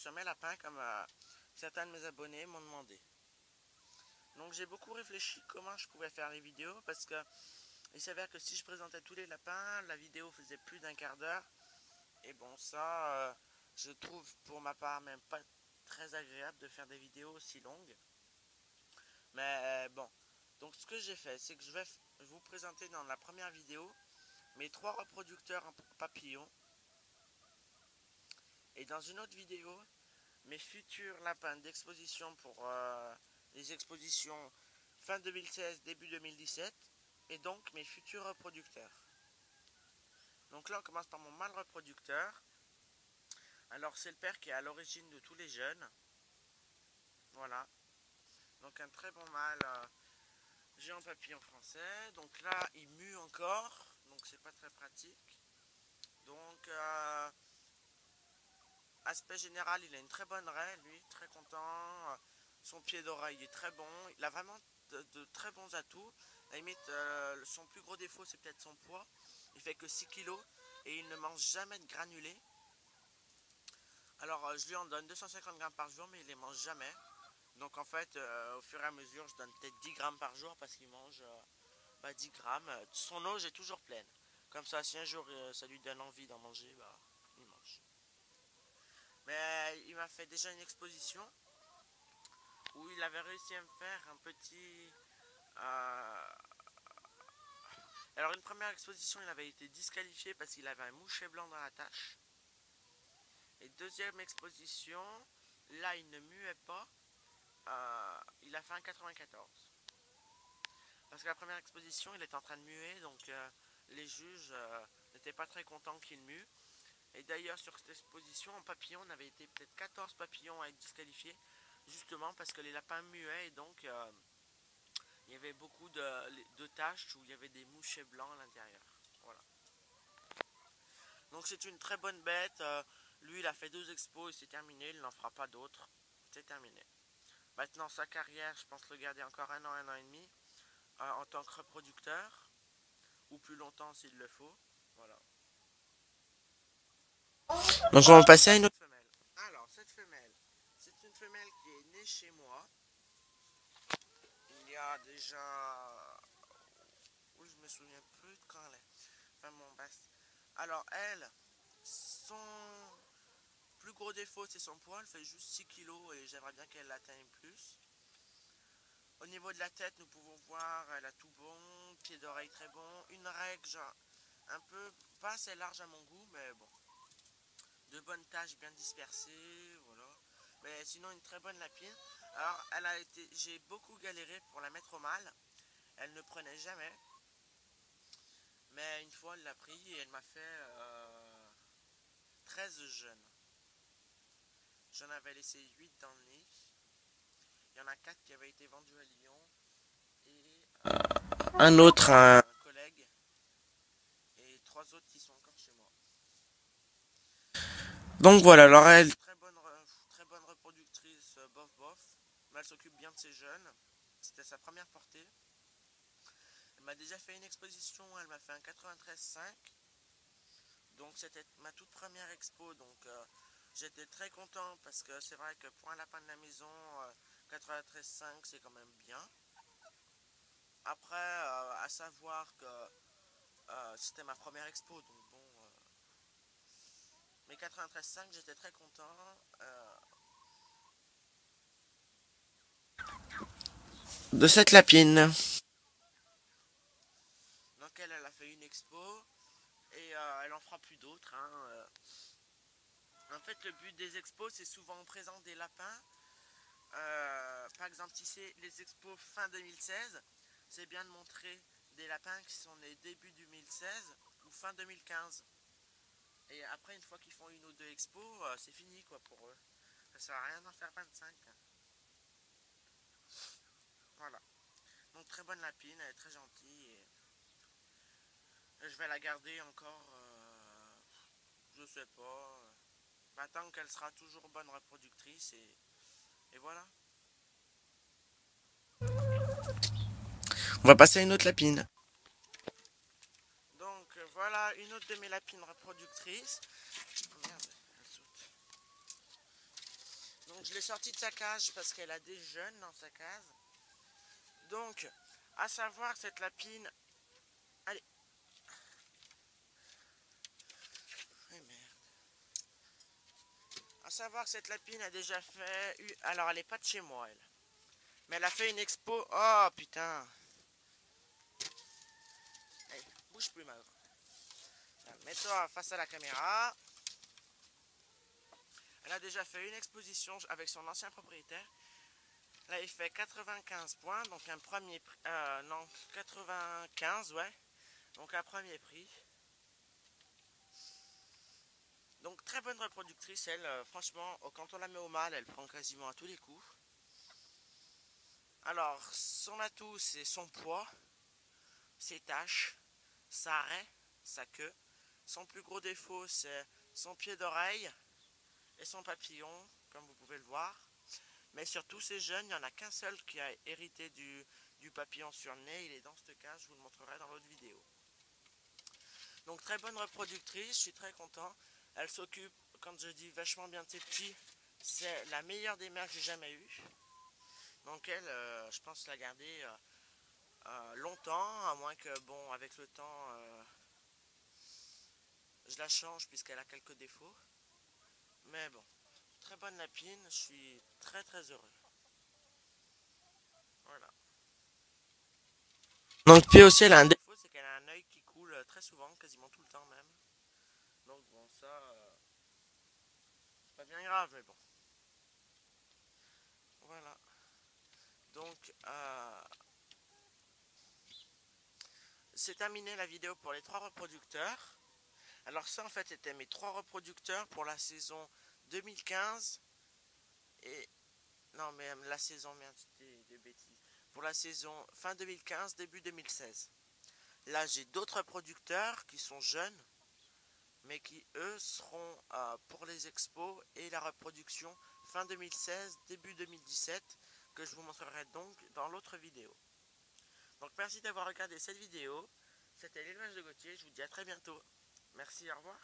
transformer lapin comme certains de mes abonnés m'ont demandé. Donc j'ai beaucoup réfléchi comment je pouvais faire les vidéos parce que il s'avère que si je présentais tous les lapins, la vidéo faisait plus d'un quart d'heure. Et bon ça, je trouve pour ma part même pas très agréable de faire des vidéos aussi longues. Mais bon, donc ce que j'ai fait, c'est que je vais vous présenter dans la première vidéo mes 3 reproducteurs en papillon. Et dans une autre vidéo, mes futurs lapins d'exposition pour les expositions fin 2016, début 2017. Et donc mes futurs reproducteurs. Donc là on commence par mon mâle reproducteur. Alors c'est le père qui est à l'origine de tous les jeunes. Voilà. Donc un très bon mâle géant papillon français. Donc là il mue encore. Donc c'est pas très pratique. Donc aspect général, il a une très bonne raie, lui, très content. Son pied d'oreille est très bon. Il a vraiment de très bons atouts. À la limite, son plus gros défaut, c'est peut-être son poids. Il fait que 6 kg et il ne mange jamais de granulés. Alors, je lui en donne 250 grammes par jour, mais il ne les mange jamais. Donc, en fait, au fur et à mesure, je donne peut-être 10 grammes par jour parce qu'il mange 10 grammes. Son auge est toujours pleine. Comme ça, si un jour ça lui donne envie d'en manger, il mange. Mais il m'a fait déjà une exposition où il avait réussi à me faire un petit... Alors une première exposition, il avait été disqualifié parce qu'il avait un mouchet blanc dans la tâche. Et deuxième exposition, là il ne muait pas. Il a fait un 94. Parce que la première exposition, il était en train de muer, donc les juges n'étaient pas très contents qu'il mue. Et d'ailleurs, sur cette exposition, en papillon, on avait été peut-être 14 papillons à être disqualifiés, justement parce que les lapins muaient et donc il y avait beaucoup de taches où il y avait des mouchets blancs à l'intérieur. Voilà. Donc c'est une très bonne bête. Lui, il a fait 2 expos et c'est terminé. Il n'en fera pas d'autres. C'est terminé. Maintenant, sa carrière, je pense le garder encore un an et demi en tant que reproducteur. Ou plus longtemps s'il le faut. Voilà. Donc on va passer à une autre femelle. Alors, cette femelle, c'est une femelle qui est née chez moi. Il y a déjà... Oui, je me souviens plus de quand elle est. Enfin bon, alors elle, son plus gros défaut c'est son poids. Elle fait juste 6 kg et j'aimerais bien qu'elle l'atteigne plus. Au niveau de la tête, nous pouvons voir, elle a tout bon, pied d'oreille très bon, une règle genre un peu, pas assez large à mon goût, mais bon. De bonnes taches bien dispersées, voilà. Mais sinon une très bonne lapine. Alors elle a été, j'ai beaucoup galéré pour la mettre au mâle. Elle ne prenait jamais. Mais une fois elle l'a pris et elle m'a fait 13 jeunes. J'en avais laissé 8 dans le nid. Il y en a 4 qui avaient été vendus à Lyon. Et un autre à un collègue. Et 3 autres qui sont encore chez moi. Donc voilà, alors elle très bonne reproductrice bof. Mais elle s'occupe bien de ses jeunes. C'était sa première portée. Elle m'a déjà fait une exposition, elle m'a fait un 93,5. Donc c'était ma toute première expo. Donc j'étais très content parce que c'est vrai que pour un lapin de la maison, 93,5 c'est quand même bien. Après, à savoir que c'était ma première expo, donc bon. Mais 93,5 j'étais très content. De cette lapine. Donc elle a fait une expo et elle en fera plus d'autres. Hein. En fait, le but des expos, c'est souvent on présente des lapins. Par exemple, si c'est les expos fin 2016, c'est bien de montrer des lapins qui sont nés début 2016 ou fin 2015. Et après, une fois qu'ils font une ou deux expos, c'est fini quoi pour eux. Ça sert à rien d'en faire 25. Voilà. Donc très bonne lapine, elle est très gentille. Et je vais la garder encore, je sais pas. Tant qu'elle sera toujours bonne reproductrice et voilà. On va passer à une autre lapine. Donc voilà une autre de mes lapines reproductrices. Merde, elle saute. Donc je l'ai sortie de sa cage parce qu'elle a des jeunes dans sa case. Donc, à savoir cette lapine... Allez. Eh merde. À savoir que cette lapine a déjà fait... Alors elle est pas de chez moi elle. Mais elle a fait une expo... Oh putain. Allez, bouge plus ma grande. Mets-toi face à la caméra. Elle a déjà fait une exposition avec son ancien propriétaire. Là, il fait 95 points, donc un premier prix. Non, 95, ouais. Donc un premier prix. Donc très bonne reproductrice, elle. Franchement, quand on la met au mâle, elle prend quasiment à tous les coups. Alors, son atout, c'est son poids, ses taches, sa raie, sa queue. Son plus gros défaut, c'est son pied d'oreille et son papillon, comme vous pouvez le voir. Mais sur tous ces jeunes, il n'y en a qu'un seul qui a hérité du papillon sur le nez. Il est dans cette cage, je vous le montrerai dans l'autre vidéo. Donc très bonne reproductrice, je suis très content. Elle s'occupe, comme je dis, vachement bien de ses petits. C'est la meilleure des mères que j'ai jamais eue. Donc elle, je pense la garder longtemps, à moins que, bon, avec le temps, je la change puisqu'elle a quelques défauts. Mais bon, très bonne lapine, je suis très très heureux. Voilà. Donc puis aussi elle a un défaut, c'est qu'elle a un œil qui coule très souvent, quasiment tout le temps même. Donc bon, ça, c'est pas bien grave, mais bon. Voilà. Donc, c'est terminé la vidéo pour les 3 reproducteurs. Alors ça en fait c'était mes 3 reproducteurs pour la saison 2015 et... Non mais la saison, merde, des bêtises. Pour la saison fin 2015, début 2016. Là j'ai d'autres reproducteurs qui sont jeunes, mais qui eux seront pour les expos et la reproduction fin 2016, début 2017, que je vous montrerai donc dans l'autre vidéo. Donc merci d'avoir regardé cette vidéo. C'était l'élevage de Gauthier, je vous dis à très bientôt. Merci, au revoir.